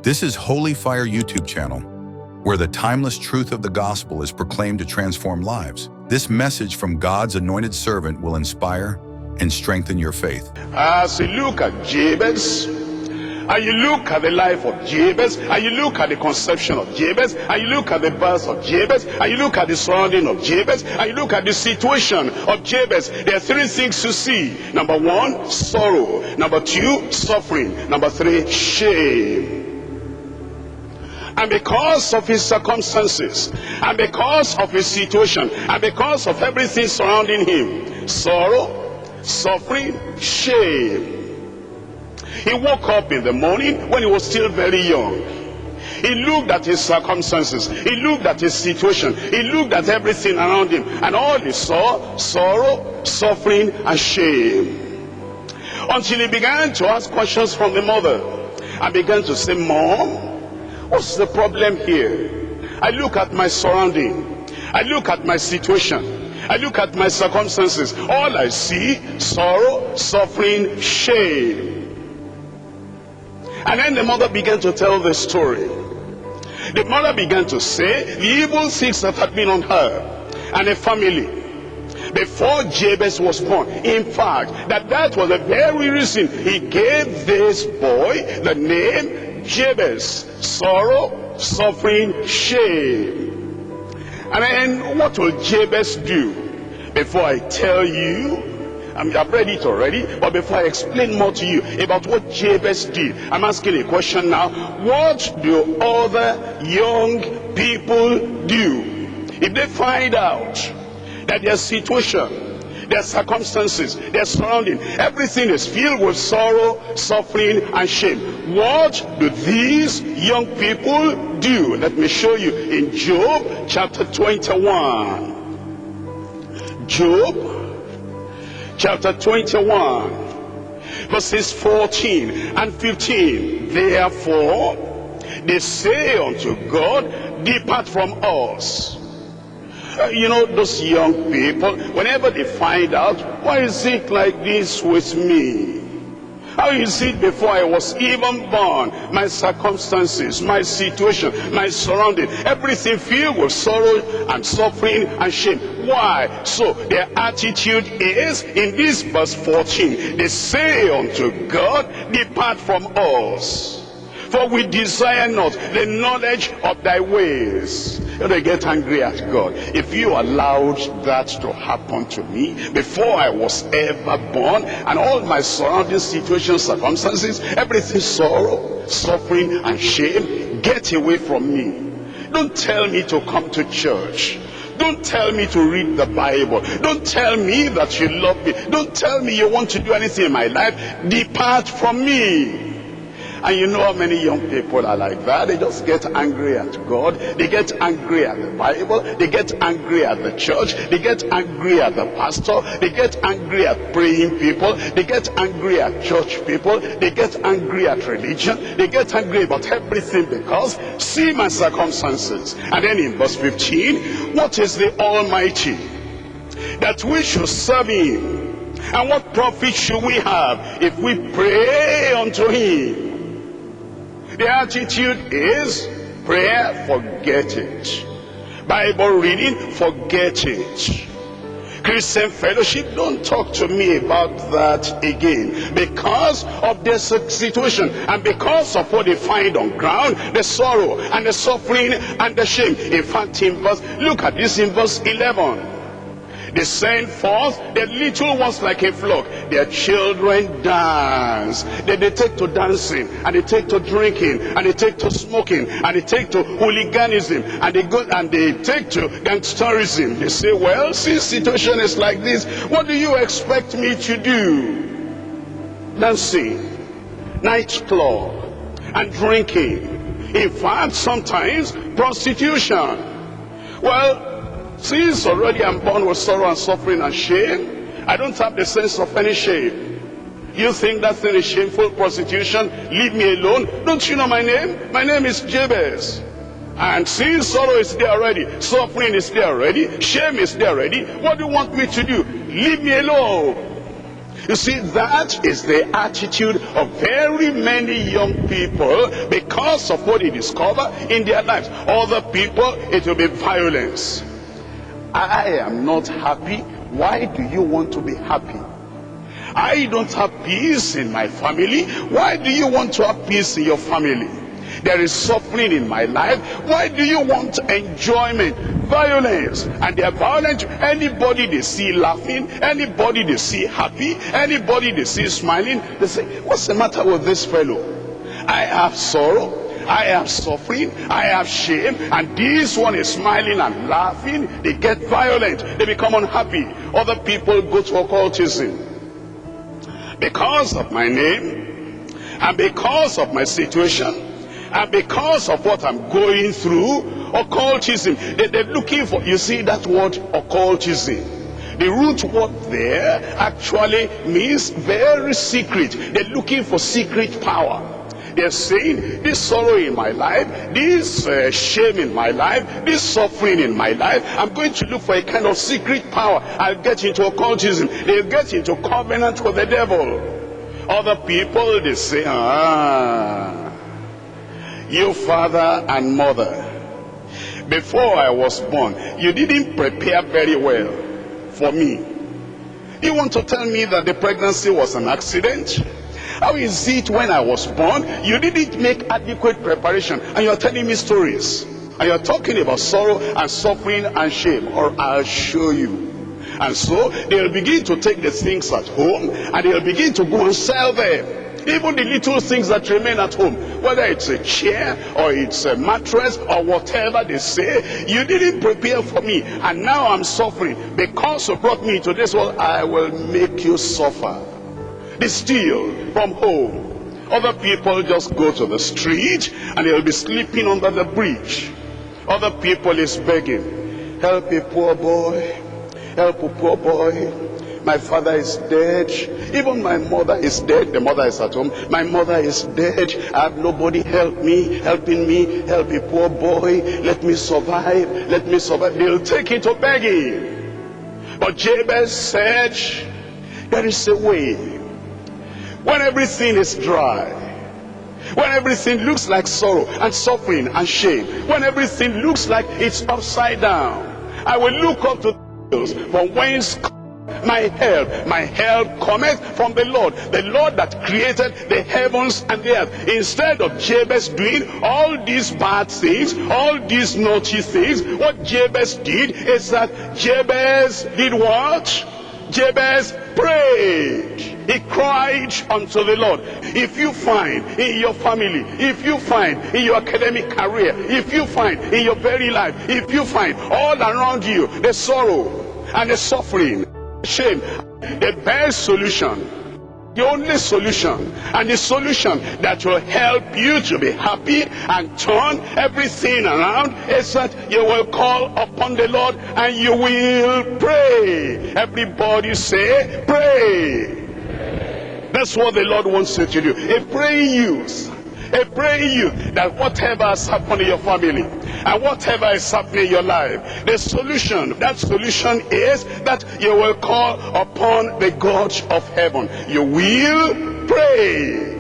This is Holy Fire YouTube channel, where the timeless truth of the gospel is proclaimed to transform lives. This message from God's anointed servant will inspire and strengthen your faith. As you look at Jabez, and you look at the life of Jabez, and you look at the conception of Jabez, and you look at the birth of Jabez, and you look at the surrounding of Jabez, and you look at the situation of Jabez, there are three things to see. Number one, sorrow. Number two, suffering. Number three, shame. And because of his circumstances, and because of his situation, and because of everything surrounding him, sorrow, suffering, shame. He woke up in the morning when he was still very young. He looked at his circumstances, he looked at his situation, he looked at everything around him, and all he saw, sorrow, suffering, and shame. Until he began to ask questions from the mother, and began to say, Mom, what's the problem here? I look at my surrounding, I look at my situation, I look at my circumstances. All I see, sorrow, suffering, shame. And then the mother began to tell the story. The mother began to say the evil things that had been on her and her family before Jabez was born. In fact, that was the very reason he gave this boy the name Jabez. Sorrow, suffering, shame. And then what will Jabez do? Before I tell you, I've read it already, but before I explain more to you about what Jabez did, I'm asking a question now. What do other young people do if they find out that their situation, their circumstances, their surrounding, everything is filled with sorrow, suffering, and shame? What do these young people do? Let me show you in Job chapter 21. Job chapter 21, verses 14 and 15. Therefore, they say unto God, depart from us. You know, those young people, whenever they find out, why is it like this with me? How is it before I was even born? My circumstances, my situation, my surrounding, everything filled with sorrow and suffering and shame. Why? So their attitude is, in this verse 14, they say unto God, depart from us. For we desire not the knowledge of thy ways. They get angry at God. If you allowed that to happen to me before I was ever born, and all my surrounding situations, circumstances, everything sorrow, suffering, and shame, get away from me. Don't tell me to come to church. Don't tell me to read the Bible. Don't tell me that you love me. Don't tell me you want to do anything in my life. Depart from me. And you know how many young people are like that? They just get angry at God. They get angry at the Bible. They get angry at the church. They get angry at the pastor. They get angry at praying people. They get angry at church people. They get angry at religion. They get angry about everything because see my circumstances. And then in verse 15, what is the Almighty that we should serve him? And what profit should we have if we pray unto him? The attitude is prayer, forget it. Bible reading, forget it. Christian fellowship, don't talk to me about that again. Because of their situation and because of what they find on ground, the sorrow and the suffering and the shame. In fact, look at this in verse 11. They send forth the little ones like a flock. Their children dance. They take to dancing, and they take to drinking, and they take to smoking, and they take to hooliganism, and they take to gangsterism. They say, well, since situation is like this, what do you expect me to do? Dancing, nightclub, and drinking. In fact, sometimes prostitution. Well, since already I'm born with sorrow and suffering and shame, I don't have the sense of any shame. You think that thing is shameful, prostitution? Leave me alone. Don't you know my name? My name is Jabez. And since sorrow is there already, suffering is there already, shame is there already, what do you want me to do? Leave me alone. You see, that is the attitude of very many young people because of what they discover in their lives. Other people, it will be violence. I am not happy. Why do you want to be happy? I don't have peace in my family. Why do you want to have peace in your family? There is suffering in my life. Why do you want enjoyment? Violence. And they are violent to anybody they see laughing, anybody they see happy, anybody they see smiling. They say, what's the matter with this fellow? I have sorrow, I have suffering, I have shame, and this one is smiling and laughing. They get violent, they become unhappy. Other people go to occultism. Because of my name, and because of my situation, and because of what I'm going through, occultism, they're looking for, you see that word occultism, the root word there actually means very secret. They're looking for secret power. They're saying, this sorrow in my life, this shame in my life, this suffering in my life, I'm going to look for a kind of secret power. I'll get into occultism. They'll get into covenant with the devil. Other people, they say, you father and mother, before I was born, you didn't prepare very well for me. You want to tell me that the pregnancy was an accident? How is it when I was born, you didn't make adequate preparation, and you're telling me stories, and you're talking about sorrow and suffering and shame? Or I'll show you. And so they'll begin to take the things at home, and they'll begin to go and sell them. Even the little things that remain at home, whether it's a chair or it's a mattress or whatever they say, you didn't prepare for me, and now I'm suffering. Because you brought me into this world, I will make you suffer. They steal from home. Other people just go to the street and they'll be sleeping under the bridge. Other people is begging, help a poor boy, help a poor boy. My father is dead. Even my mother is dead. The mother is at home. My mother is dead. I have nobody helping me. Help a poor boy. Let me survive. Let me survive. They'll take it to begging. But Jabez said, there is a way. When everything is dry, when everything looks like sorrow and suffering and shame, when everything looks like it's upside down, I will look up to the hills from whence my help cometh from the Lord that created the heavens and the earth. Instead of Jabez doing all these bad things, all these naughty things, what Jabez did is that Jabez did what? Jabez prayed. He cried unto the Lord. If you find in your family, if you find in your academic career, if you find in your very life, if you find all around you the sorrow and the suffering, shame, the best solution, the only solution, and the solution that will help you to be happy and turn everything around, is that you will call upon the Lord and you will pray. Everybody say, pray. That's what the Lord wants you to do. A praying youth. A praying you, that whatever has happened in your family and whatever is happening in your life, the solution, that solution is that you will call upon the God of heaven. You will pray.